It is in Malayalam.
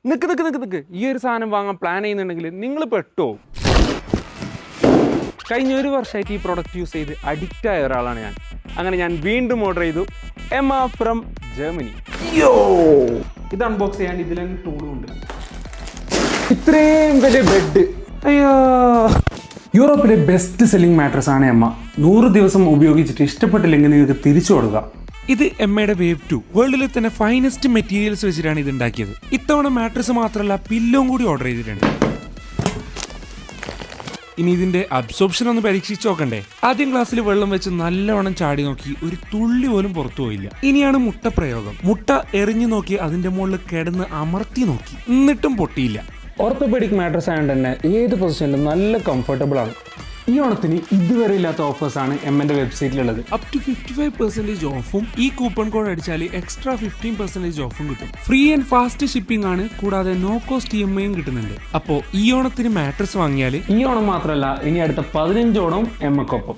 നിക്ക് ഈ ഒരു സാധനം വാങ്ങാൻ പ്ലാൻ ചെയ്യുന്നുണ്ടെങ്കിൽ നിങ്ങൾ പെട്ടോ. കഴിഞ്ഞ ഒരു വർഷമായിട്ട് ഈ പ്രൊഡക്റ്റ് യൂസ് ചെയ്ത് അഡിക്റ്റ് ആയ ഒരാളാണ് ഞാൻ. അങ്ങനെ ഞാൻ വീണ്ടും ഓർഡർ ചെയ്തു എമ്മ ഫ്രം ജർമ്മനി. ഇത് അൺബോക്സ് ചെയ്യാൻ ഇതിൽ തന്നെ ടൂളും ഉണ്ട്. ഇത്രയും വലിയ ബെഡ്, അയ്യോ. യൂറോപ്പിലെ ബെസ്റ്റ് സെല്ലിംഗ് മാട്രസ് ആണ് എമ്മ. 100 ദിവസം ഉപയോഗിച്ചിട്ട് ഇഷ്ടപ്പെട്ടില്ലെങ്കിൽ നിങ്ങൾക്ക് തിരിച്ചു കൊടുക്കുക. ഇത് എമ്മയുടെ വേവ് 2 വേൾഡിലെ തന്നെ ഫൈനസ്റ്റ് മെറ്റീരിയൽസ് വെച്ചിട്ടാണ് ഇത് ഉണ്ടാക്കിയത്. ഇത്തവണ മാട്രസ് മാത്രമല്ല പില്ലോം കൂടി ഓർഡർ ചെയ്തിട്ടുണ്ട്. ഇനി ഇതിന്റെ അബ്സോർപ്ഷൻ ഒന്ന് പരീക്ഷിച്ച് നോക്കണ്ടേ. ആദ്യം ഗ്ലാസ്സിൽ വെള്ളം വെച്ച് നല്ലവണ്ണം ചാടി നോക്കി, ഒരു തുള്ളി പോലും പുറത്തു പോയില്ല. ഇനിയാണ് മുട്ട പ്രയോഗം. മുട്ട എറിഞ്ഞു നോക്കി അതിന്റെ മുകളിൽ കിടന്ന് അമർത്തി നോക്കി, എന്നിട്ടും പൊട്ടിയില്ല. ഓർത്തോപെഡിക് മാട്രസ് ആയതുകൊണ്ട് തന്നെ ഏത് പൊസിഷനിലും നല്ല കംഫർട്ടബിൾ ആണ്. ഈ ഓണത്തിന് ഇതുവരെ ഇല്ലാത്ത ഓഫേഴ്സാണ് എമ്മന്റെ വെബ്സൈറ്റിലുള്ളത്. അപ് ടു 55% ഓഫും ഈ കൂപ്പൺ കോഡ് അടിച്ചാൽ എക്സ്ട്രാ 15% ഓഫും കിട്ടും. ഫ്രീ ആൻഡ് ഫാസ്റ്റ് ഷിപ്പിംഗ് ആണ്, കൂടാതെ നോ കോസ്റ്റ് EMI കിട്ടുന്നുണ്ട്. അപ്പോൾ ഈ ഓണത്തിന് മാട്രസ് വാങ്ങിയാൽ ഈ ഓണം മാത്രമല്ല, ഇനി അടുത്ത 15 ഓണം എമ്മക്കൊപ്പം.